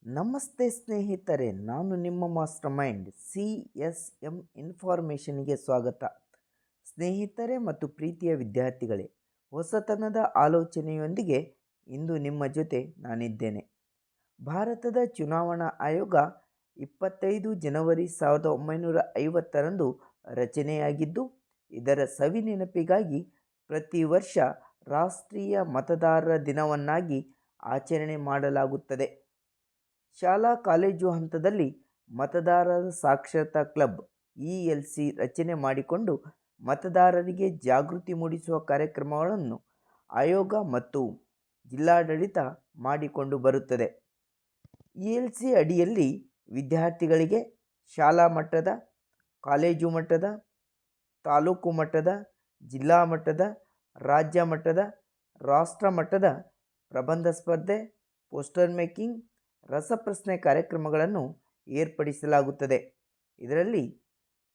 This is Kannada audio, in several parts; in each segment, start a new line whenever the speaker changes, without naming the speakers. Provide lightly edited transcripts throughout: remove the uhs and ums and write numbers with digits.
ನಮಸ್ತೆ ಸ್ನೇಹಿತರೆ, ನಾನು ನಿಮ್ಮ ಮಾಸ್ಟರ್ ಮೈಂಡ್ CSM ಇನ್ಫಾರ್ಮೇಷನ್ಗೆ ಸ್ವಾಗತ. ಸ್ನೇಹಿತರೆ ಮತ್ತು ಪ್ರೀತಿಯ ವಿದ್ಯಾರ್ಥಿಗಳೇ, ಹೊಸತನದ ಆಲೋಚನೆಯೊಂದಿಗೆ ಇಂದು ನಿಮ್ಮ ಜೊತೆ ನಾನಿದ್ದೇನೆ. ಭಾರತದ ಚುನಾವಣಾ ಆಯೋಗ 25 ಜನವರಿ 1950ರಂದು ರಚನೆಯಾಗಿದ್ದು, ಇದರ ಸವಿ ನೆನಪಿಗಾಗಿ ಪ್ರತಿ ವರ್ಷ ರಾಷ್ಟ್ರೀಯ ಮತದಾರರ ದಿನವನ್ನಾಗಿ ಆಚರಣೆ ಮಾಡಲಾಗುತ್ತದೆ. ಶಾಲಾ ಕಾಲೇಜು ಹಂತದಲ್ಲಿ ಮತದಾರರ ಸಾಕ್ಷರತಾ ಕ್ಲಬ್ ELC ರಚನೆ ಮಾಡಿಕೊಂಡು ಮತದಾರರಿಗೆ ಜಾಗೃತಿ ಮೂಡಿಸುವ ಕಾರ್ಯಕ್ರಮಗಳನ್ನು ಆಯೋಗ ಮತ್ತು ಜಿಲ್ಲಾಡಳಿತ ಮಾಡಿಕೊಂಡು ಬರುತ್ತದೆ. ELC ಅಡಿಯಲ್ಲಿ ವಿದ್ಯಾರ್ಥಿಗಳಿಗೆ ಶಾಲಾ ಮಟ್ಟದ, ಕಾಲೇಜು ಮಟ್ಟದ, ತಾಲೂಕು ಮಟ್ಟದ, ಜಿಲ್ಲಾ ಮಟ್ಟದ, ರಾಜ್ಯ ಮಟ್ಟದ, ರಾಷ್ಟ್ರ ಮಟ್ಟದ ಪ್ರಬಂಧ ಸ್ಪರ್ಧೆ, ಪೋಸ್ಟರ್ ಮೇಕಿಂಗ್, ರಸಪ್ರಶ್ನೆ ಕಾರ್ಯಕ್ರಮಗಳನ್ನು ಏರ್ಪಡಿಸಲಾಗುತ್ತದೆ. ಇದರಲ್ಲಿ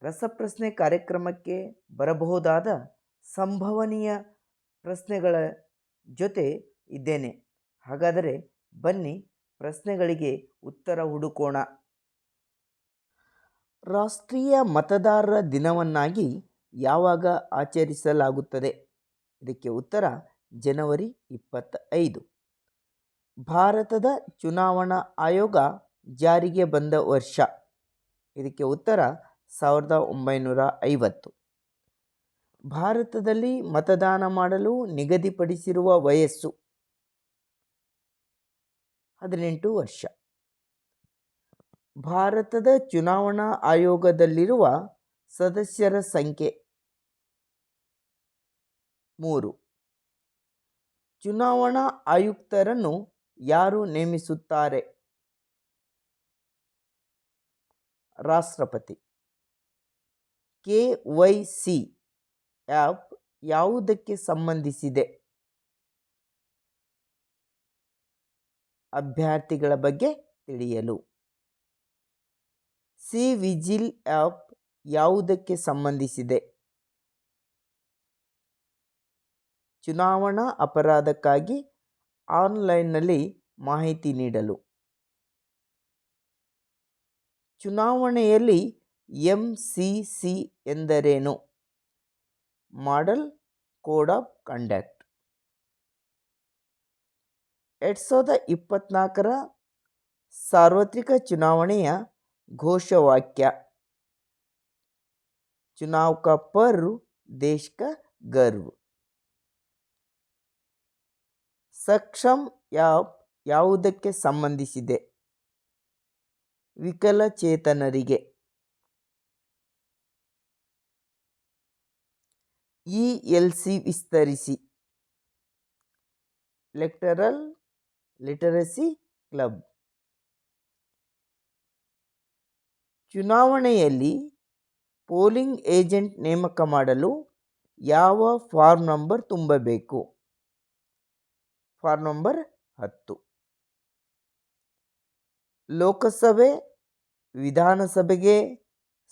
ರಸಪ್ರಶ್ನೆ ಕಾರ್ಯಕ್ರಮಕ್ಕೆ ಬರಬಹುದಾದ ಸಂಭವನೀಯ ಪ್ರಶ್ನೆಗಳ ಜೊತೆ ಇದ್ದೇನೆ. ಹಾಗಾದರೆ ಬನ್ನಿ ಪ್ರಶ್ನೆಗಳಿಗೆ ಉತ್ತರ ಹುಡುಕೋಣ. ರಾಷ್ಟ್ರೀಯ ಮತದಾರರ ದಿನವನ್ನಾಗಿ ಯಾವಾಗ ಆಚರಿಸಲಾಗುತ್ತದೆ? ಇದಕ್ಕೆ ಉತ್ತರ ಜನವರಿ 25. ಭಾರತದ ಚುನಾವಣಾ ಆಯೋಗ ಜಾರಿಗೆ ಬಂದ ವರ್ಷ? ಇದಕ್ಕೆ ಉತ್ತರ 1950. ಭಾರತದಲ್ಲಿ ಮತದಾನ ಮಾಡಲು ನಿಗದಿಪಡಿಸಿರುವ ವಯಸ್ಸು 18 ವರ್ಷ. ಭಾರತದ ಚುನಾವಣಾ ಆಯೋಗದಲ್ಲಿರುವ ಸದಸ್ಯರ ಸಂಖ್ಯೆ 3. ಚುನಾವಣಾ ಆಯುಕ್ತರನ್ನು ಯಾರು ನೇಮಿಸುತ್ತಾರೆ? ರಾಷ್ಟ್ರಪತಿ. KYC ಆ್ಯಪ್ ಯಾವುದಕ್ಕೆ ಸಂಬಂಧಿಸಿದೆ? ಅಭ್ಯರ್ಥಿಗಳ ಬಗ್ಗೆ ತಿಳಿಯಲು. ಸಿ-ವಿಜಿಲ್ ಆ್ಯಪ್ ಯಾವುದಕ್ಕೆ ಸಂಬಂಧಿಸಿದೆ? ಚುನಾವಣಾ ಅಪರಾಧಕ್ಕಾಗಿ ಆನ್ಲೈನ್ನಲ್ಲಿ ಮಾಹಿತಿ ನೀಡಲು. ಚುನಾವಣೆಯಲ್ಲಿ MCC ಎಂದರೇನು? Model code of conduct. 2024ರ ಸಾರ್ವತ್ರಿಕ ಚುನಾವಣೆಯ ಘೋಷವಾಕ್ಯ? ಚುನಾವ್ ಕಾ ಪರ್ವ್ ದೇಶ್ ಕಾ ಗರ್ವ್. ಸಕ್ಷಮ್ ಆ್ಯಪ್ ಯಾವುದಕ್ಕೆ ಸಂಬಂಧಿಸಿದೆ? ವಿಕಲಚೇತನರಿಗೆ. ELC ವಿಸ್ತರಿಸಿ. Electoral literacy club. ಚುನಾವಣೆಯಲ್ಲಿ ಪೋಲಿಂಗ್ ಏಜೆಂಟ್ ನೇಮಕ ಮಾಡಲು ಯಾವ ಫಾರ್ಮ್ ನಂಬರ್ ತುಂಬಬೇಕು? Form number 10. ಲೋಕಸಭೆ, ವಿಧಾನಸಭೆಗೆ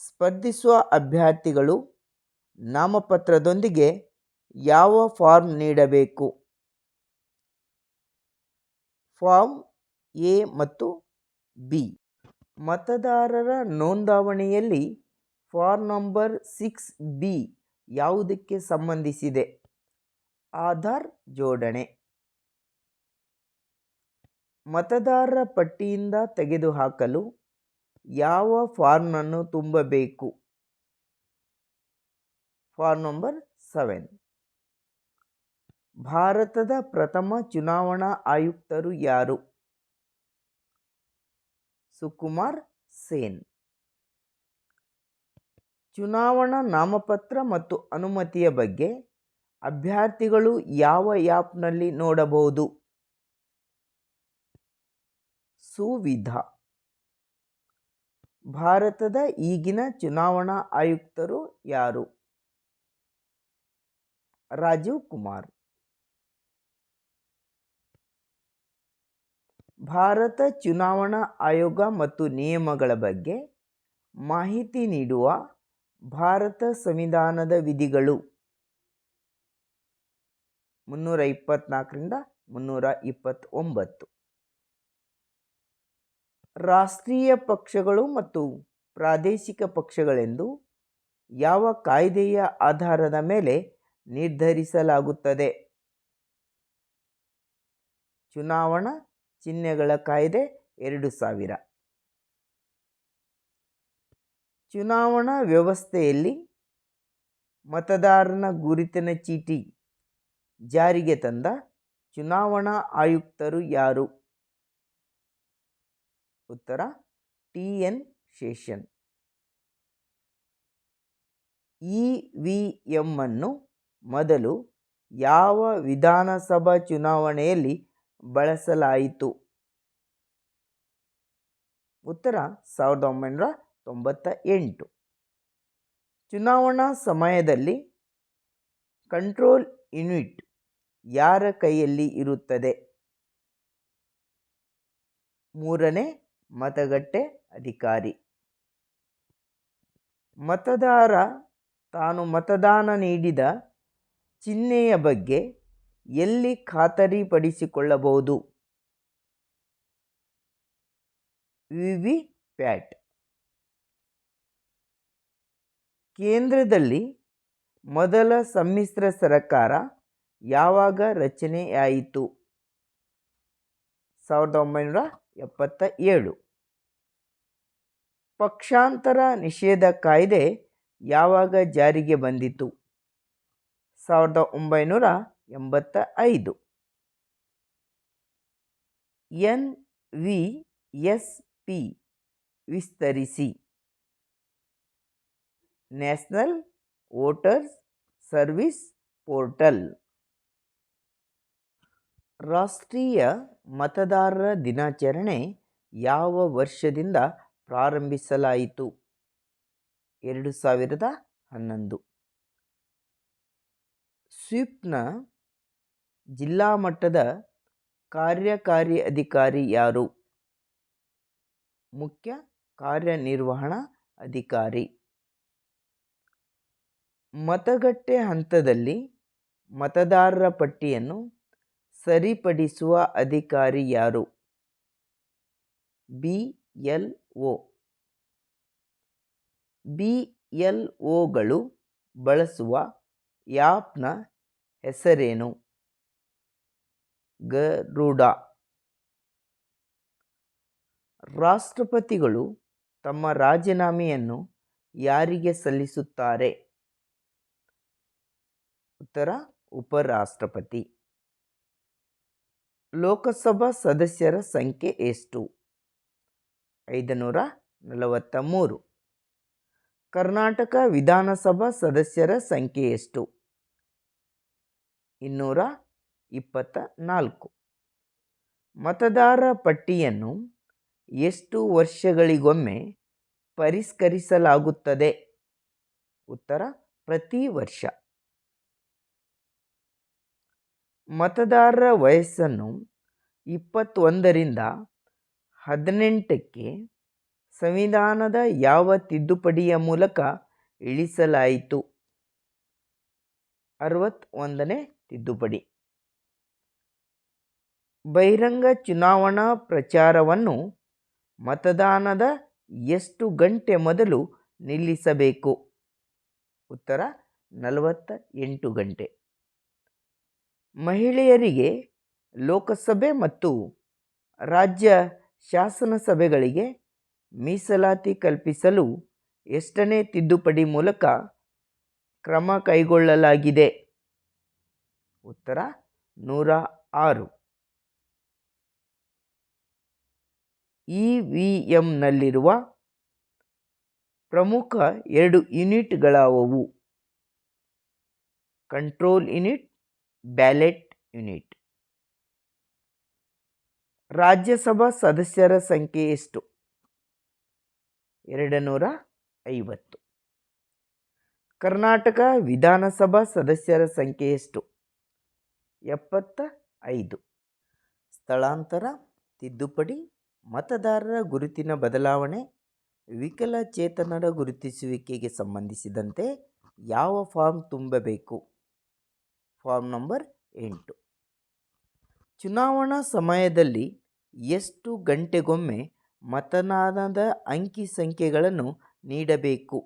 ಸ್ಪರ್ಧಿಸುವ ಅಭ್ಯರ್ಥಿಗಳು ನಾಮಪತ್ರದೊಂದಿಗೆ ಯಾವ ಫಾರ್ಮ್ ನೀಡಬೇಕು? ಫಾರ್ಮ್ A ಮತ್ತು B. ಮತದಾರರ ನೋಂದಣಿಯಲ್ಲಿ ಫಾರ್ಮ್ ನಂಬರ್ 6B ಯಾವುದಕ್ಕೆ ಸಂಬಂಧಿಸಿದೆ? ಆಧಾರ್ ಜೋಡಣೆ. ಮತದಾರರ ಪಟ್ಟಿಯಿಂದ ತೆಗೆದುಹಾಕಲು ಯಾವ ಫಾರ್ಮನ್ನು ತುಂಬಬೇಕು? Form number 7. ಭಾರತದ ಪ್ರಥಮ ಚುನಾವಣಾ ಆಯುಕ್ತರು ಯಾರು? ಸುಕುಮಾರ್ ಸೇನ್. ಚುನಾವಣಾ ನಾಮಪತ್ರ ಮತ್ತು ಅನುಮತಿಯ ಬಗ್ಗೆ ಅಭ್ಯರ್ಥಿಗಳು ಯಾವ ಆ್ಯಪ್ನಲ್ಲಿ ನೋಡಬಹುದು? ಸುವಿಧಾ. ಭಾರತದ ಈಗಿನ ಚುನಾವಣಾ ಆಯುಕ್ತರು ಯಾರು? ರಾಜೀವ್ ಕುಮಾರ್. ಭಾರತ ಚುನಾವಣಾ ಆಯೋಗ ಮತ್ತು ನಿಯಮಗಳ ಬಗ್ಗೆ ಮಾಹಿತಿ ನೀಡುವ ಭಾರತ ಸಂವಿಧಾನದ ವಿಧಿಗಳು 324ರಿಂದ 329. ರಾಷ್ಟ್ರೀಯ ಪಕ್ಷಗಳು ಮತ್ತು ಪ್ರಾದೇಶಿಕ ಪಕ್ಷಗಳೆಂದು ಯಾವ ಕಾಯ್ದೆಯ ಆಧಾರದ ಮೇಲೆ ನಿರ್ಧರಿಸಲಾಗುತ್ತದೆ? ಚುನಾವಣಾ ಚಿಹ್ನೆಗಳ ಕಾಯ್ದೆ 2000. ಚುನಾವಣಾ ವ್ಯವಸ್ಥೆಯಲ್ಲಿ ಮತದಾರನ ಗುರುತಿನ ಚೀಟಿ ಜಾರಿಗೆ ತಂದ ಚುನಾವಣಾ ಆಯುಕ್ತರು ಯಾರು? ಉತ್ತರ ಟಿ.ಎನ್. ಶೇಷನ್. ಇ.ವಿ.ಎಂ ಅನ್ನು ಮೊದಲು ಯಾವ ವಿಧಾನಸಭಾ ಚುನಾವಣೆಯಲ್ಲಿ ಬಳಸಲಾಯಿತು? ಉತ್ತರ 1998. ಚುನಾವಣಾ ಸಮಯದಲ್ಲಿ ಕಂಟ್ರೋಲ್ ಯೂನಿಟ್ ಯಾರ ಕೈಯಲ್ಲಿ ಇರುತ್ತದೆ? ಮೂರನೇ ಮತಗಟ್ಟೆ ಅಧಿಕಾರಿ. ಮತದಾರ ತಾನು ಮತದಾನ ನೀಡಿದ ಚಿಹ್ನೆಯ ಬಗ್ಗೆ ಎಲ್ಲಿ ಖಾತರಿಪಡಿಸಿಕೊಳ್ಳಬಹುದು? ವಿವಿ-ಪ್ಯಾಟ್. ಕೇಂದ್ರದಲ್ಲಿ ಮೊದಲ ಸಮ್ಮಿಶ್ರ ಸರ್ಕಾರ ಯಾವಾಗ ರಚನೆಯಾಯಿತು? 1977. ಪಕ್ಷಾಂತರ ನಿಷೇಧ ಕಾಯ್ದೆ ಯಾವಾಗ ಜಾರಿಗೆ ಬಂದಿತು? 1985. NVSP ವಿಸ್ತರಿಸಿ. National voters service portal. ರಾಷ್ಟ್ರೀಯ ಮತದಾರರ ದಿನಾಚರಣೆ ಯಾವ ವರ್ಷದಿಂದ ಪ್ರಾರಂಭಿಸಲಾಯಿತು? 2011. ಸ್ವೀಪ್ನ ಜಿಲ್ಲಾ ಮಟ್ಟದ ಕಾರ್ಯಕಾರಿ ಅಧಿಕಾರಿ ಯಾರು? ಮುಖ್ಯ ಕಾರ್ಯನಿರ್ವಹಣಾ ಅಧಿಕಾರಿ. ಮತಗಟ್ಟೆ ಹಂತದಲ್ಲಿ ಮತದಾರರ ಪಟ್ಟಿಯನ್ನು ಸರಿಪಡಿಸುವ ಅಧಿಕಾರಿ ಯಾರು? BLO. BLOಗಳು ಬಳಸುವ ಆ್ಯಪ್ನ ಹೆಸರೇನು? ಗರುಡ. ರಾಷ್ಟ್ರಪತಿಗಳು ತಮ್ಮ ರಾಜೀನಾಮೆಯನ್ನು ಯಾರಿಗೆ ಸಲ್ಲಿಸುತ್ತಾರೆ? ಉತ್ತರ ಉಪರಾಷ್ಟ್ರಪತಿ. ಲೋಕಸಭಾ ಸದಸ್ಯರ ಸಂಖ್ಯೆ ಎಷ್ಟು? 543. ಕರ್ನಾಟಕ ವಿಧಾನಸಭಾ ಸದಸ್ಯರ ಸಂಖ್ಯೆ ಎಷ್ಟು? 224. ಮತದಾರರ ಪಟ್ಟಿಯನ್ನು ಎಷ್ಟು ವರ್ಷಗಳಿಗೊಮ್ಮೆ ಪರಿಷ್ಕರಿಸಲಾಗುತ್ತದೆ? ಉತ್ತರ ಪ್ರತಿ ವರ್ಷ. ಮತದಾರರ ವಯಸ್ಸನ್ನು 21ರಿಂದ 18ಕ್ಕೆ ಸಂವಿಧಾನದ ಯಾವ ತಿದ್ದುಪಡಿಯ ಮೂಲಕ ಇಳಿಸಲಾಯಿತು? 61ನೇ ತಿದ್ದುಪಡಿ. ಬಹಿರಂಗ ಚುನಾವಣಾ ಪ್ರಚಾರವನ್ನು ಮತದಾನದ ಎಷ್ಟು ಗಂಟೆ ಮೊದಲು ನಿಲ್ಲಿಸಬೇಕು? ಉತ್ತರ 48 ಗಂಟೆ. ಮಹಿಳೆಯರಿಗೆ ಲೋಕಸಭೆ ಮತ್ತು ರಾಜ್ಯ ಶಾಸನಸಭೆಗಳಿಗೆ ಮೀಸಲಾತಿ ಕಲ್ಪಿಸಲು ಎಷ್ಟನೇ ತಿದ್ದುಪಡಿ ಮೂಲಕ ಕ್ರಮ ಕೈಗೊಳ್ಳಲಾಗಿದೆ? ಉತ್ತರ 106. ಇವಿಎಂನಲ್ಲಿರುವ ಪ್ರಮುಖ 2 ಯೂನಿಟ್ಗಳಾವುವು? Control unit, ballot unit. Rajya Sabha ಸದಸ್ಯರ ಸಂಖ್ಯೆ ಎಷ್ಟು? 250. ಕರ್ನಾಟಕ ವಿಧಾನಸಭಾ ಸದಸ್ಯರ ಸಂಖ್ಯೆ ಎಷ್ಟು? 75. ಸ್ಥಳಾಂತರ, ತಿದ್ದುಪಡಿ, ಮತದಾರರ ಗುರುತಿನ ಬದಲಾವಣೆ, ವಿಕಲಚೇತನರ ಗುರುತಿಸುವಿಕೆಗೆ ಸಂಬಂಧಿಸಿದಂತೆ ಯಾವ ಫಾರ್ಮ್ ತುಂಬಬೇಕು? Form number 8. ಚುನಾವಣಾ ಸಮಯದಲ್ಲಿ ಎಷ್ಟು ಗಂಟೆಗೊಮ್ಮೆ ಮತದಾನದ ಅಂಕಿ ಸಂಖ್ಯೆಗಳನ್ನು ನೀಡಬೇಕು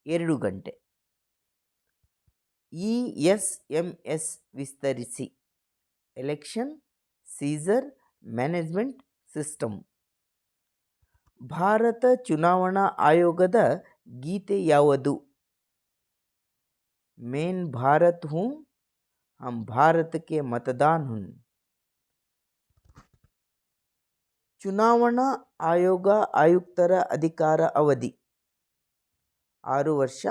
2 ಗಂಟೆ. ESMS ವಿಸ್ತರಿಸಿ ಎಲೆಕ್ಷನ್ ಸೀಸರ್ ಮ್ಯಾನೇಜ್ಮೆಂಟ್ ಸಿಸ್ಟಮ್. ಭಾರತ ಚುನಾವಣಾ ಆಯೋಗದ ಗೀತೆ ಯಾವುದು? ಮೇನ್ ಭಾರತ್ ಹೂಂ ಹಮ್ ಭಾರತ್ ಕೆ ಮತದಾನ್ ಹೂಂ. ಚುನಾವಣಾ ಆಯೋಗ ಆಯುಕ್ತರ ಅಧಿಕಾರ ಅವಧಿ 6 ವರ್ಷ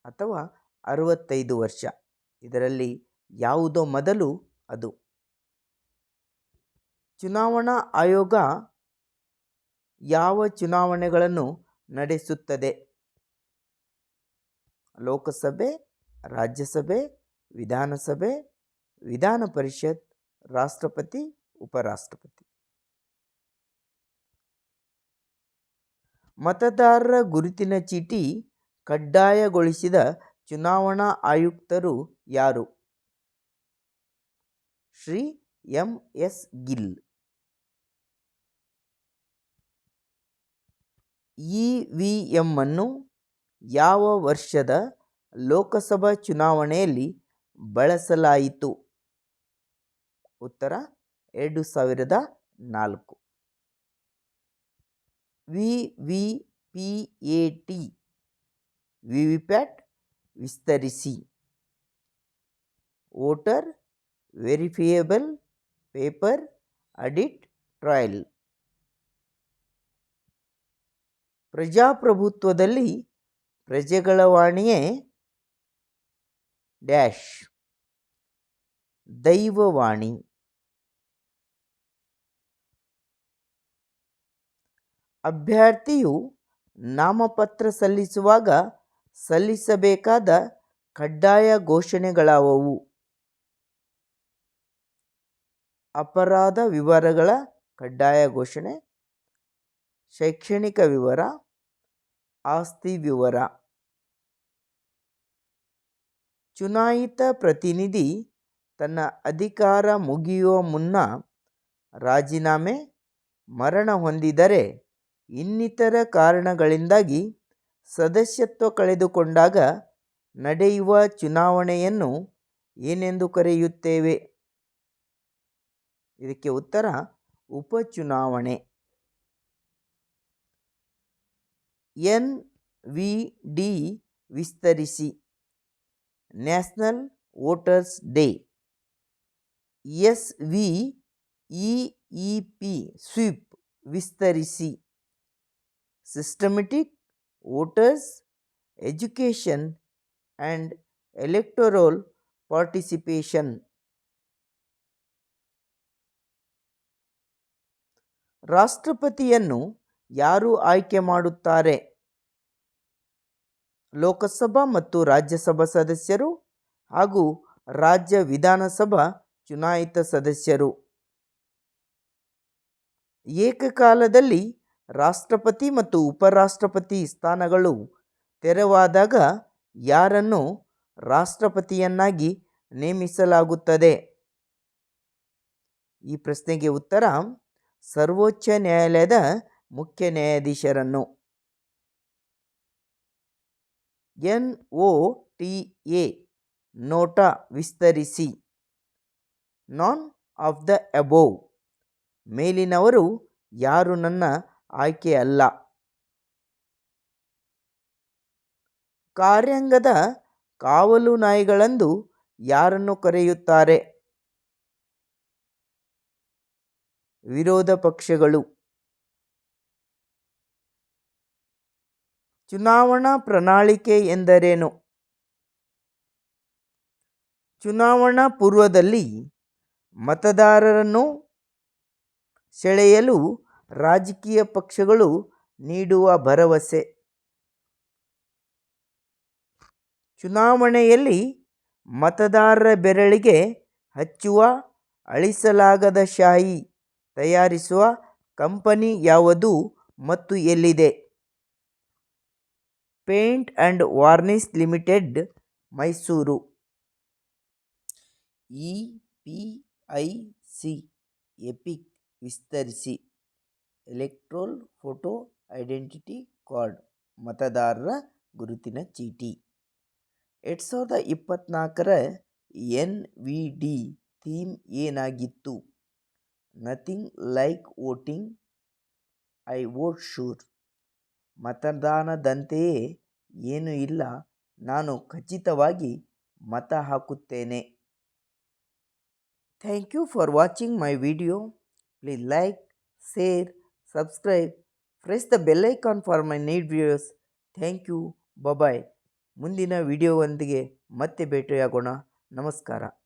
ಅಥವಾ 65 ವರ್ಷ. ಇದರಲ್ಲಿ ಯಾವುದೋ ಮೊದಲು ಅದು. ಚುನಾವಣಾ ಆಯೋಗ ಯಾವ ಚುನಾವಣೆಗಳನ್ನು ನಡೆಸುತ್ತದೆ? ಲೋಕಸಭೆ, ರಾಜ್ಯಸಭೆ, ವಿಧಾನಸಭೆ, ವಿಧಾನ ಪರಿಷತ್, ರಾಷ್ಟ್ರಪತಿ, ಉಪರಾಷ್ಟ್ರಪತಿ. ಮತದಾರರ ಗುರುತಿನ ಚೀಟಿ ಕಡ್ಡಾಯಗೊಳಿಸಿದ ಚುನಾವಣಾ ಆಯುಕ್ತರು ಯಾರು? ಶ್ರೀ ಎಂ.ಎಸ್. ಗಿಲ್. ಇವಿಎಂ ಅನ್ನು ಯಾವ ವರ್ಷದ ಲೋಕಸಭಾ ಚುನಾವಣೆಯಲ್ಲಿ ಬಳಸಲಾಯಿತು? ಉತ್ತರ 2004. ವಿವಿಪ್ಯಾಟ್ ವಿಸ್ತರಿಸಿ ವೋಟರ್ ವೆರಿಫಿಯೇಬಲ್ ಪೇಪರ್ ಆಡಿಟ್ ಟ್ರಯಲ್. ಪ್ರಜಾಪ್ರಭುತ್ವದಲ್ಲಿ ಪ್ರಜೆಗಳ ವಾಣಿಯೇ ಡ್ಯಾಶ್ ದೈವವಾಣಿ. ಅಭ್ಯರ್ಥಿಯು ನಾಮಪತ್ರ ಸಲ್ಲಿಸುವಾಗ ಸಲ್ಲಿಸಬೇಕಾದ ಕಡ್ಡಾಯ ಘೋಷಣೆಗಳಾವವು? ಅಪರಾಧ ವಿವರಗಳ ಕಡ್ಡಾಯ ಘೋಷಣೆ, ಶೈಕ್ಷಣಿಕ ವಿವರ, ಆಸ್ತಿ ವಿವರ. ಚುನಾಯಿತ ಪ್ರತಿನಿಧಿ ತನ್ನ ಅಧಿಕಾರ ಮುಗಿಯುವ ಮುನ್ನ ರಾಜೀನಾಮೆ, ಮರಣ ಹೊಂದಿದರೆ, ಇನ್ನಿತರ ಕಾರಣಗಳಿಂದಾಗಿ ಸದಸ್ಯತ್ವ ಕಳೆದುಕೊಂಡಾಗ ನಡೆಯುವ ಚುನಾವಣೆಯನ್ನು ಏನೆಂದು ಕರೆಯುತ್ತೇವೆ? ಇದಕ್ಕೆ ಉತ್ತರ ಉಪಚುನಾವಣೆ. NVD ವಿಸ್ತರಿಸಿ national voters day. SVEEP SVEEP ವಿಸ್ತರಿಸಿ systematic voters education and electoral participation. ರಾಷ್ಟ್ರಪತಿಯನ್ನು ಯಾರು ಆಯ್ಕೆ ಮಾಡುತ್ತಾರೆ? ಲೋಕಸಭಾ ಮತ್ತು ರಾಜ್ಯಸಭಾ ಸದಸ್ಯರು ಹಾಗೂ ರಾಜ್ಯ ವಿಧಾನಸಭಾ ಚುನಾಯಿತ ಸದಸ್ಯರು. ಏಕಕಾಲದಲ್ಲಿ ರಾಷ್ಟ್ರಪತಿ ಮತ್ತು ಉಪರಾಷ್ಟ್ರಪತಿ ಸ್ಥಾನಗಳು ತೆರವಾದಾಗ ಯಾರನ್ನು ರಾಷ್ಟ್ರಪತಿಯನ್ನಾಗಿ ನೇಮಿಸಲಾಗುತ್ತದೆ? ಈ ಪ್ರಶ್ನೆಗೆ ಉತ್ತರ ಸರ್ವೋಚ್ಚ ನ್ಯಾಯಾಲಯದ ಮುಖ್ಯ ನ್ಯಾಯಾಧೀಶರನ್ನು. NOTA ನೋಟಾ ವಿಸ್ತರಿಸಿ ನಾನ್ ಆಫ್ ದ ಅಬೋವ್. ಮೇಲಿನವರು ಯಾರು ನನ್ನ ಆಯ್ಕೆ ಅಲ್ಲ? ಕಾರ್ಯಾಂಗದ ಕಾವಲು ನಾಯಿಗಳೆಂದು ಯಾರನ್ನು ಕರೆಯುತ್ತಾರೆ? ವಿರೋಧ ಪಕ್ಷಗಳು. ಚುನಾವಣಾ ಪ್ರಣಾಳಿಕೆ ಎಂದರೇನು? ಚುನಾವಣಾ ಪೂರ್ವದಲ್ಲಿ ಮತದಾರರನ್ನು ಸೆಳೆಯಲು ರಾಜಕೀಯ ಪಕ್ಷಗಳು ನೀಡುವ ಭರವಸೆ. ಚುನಾವಣೆಯಲ್ಲಿ ಮತದಾರರ ಬೆರಳಿಗೆ ಹಚ್ಚುವ ಅಳಿಸಲಾಗದ ಶಾಯಿ ತಯಾರಿಸುವ ಕಂಪನಿ ಯಾವುದು ಮತ್ತು ಎಲ್ಲಿದೆ? Paint and varnish limited, Mysuru. EPIC EPIC ವಿಸ್ತರಿಸಿ ಎಲೆಕ್ಟ್ರೋಲ್ ಫೋಟೋ ಐಡೆಂಟಿಟಿ ಕಾರ್ಡ್ ಮತದಾರರ ಗುರುತಿನ ಚೀಟಿ. 2024ರ NVD ಥೀಮ್ ಏನಾಗಿತ್ತು? Nothing like voting, I vote sure. ಮತದಾನದಂತೆಯೇ ಏನೂ ಇಲ್ಲ, ನಾನು ಖಚಿತವಾಗಿ ಮತ ಹಾಕುತ್ತೇನೆ. Thank you for watching my video. Please like, share, subscribe, press the bell icon for my new videos. Thank you. Bye. ಮುಂದಿನ ವಿಡಿಯೋವೊಂದಿಗೆ ಮತ್ತೆ ಭೇಟಿಯಾಗೋಣ. ನಮಸ್ಕಾರ.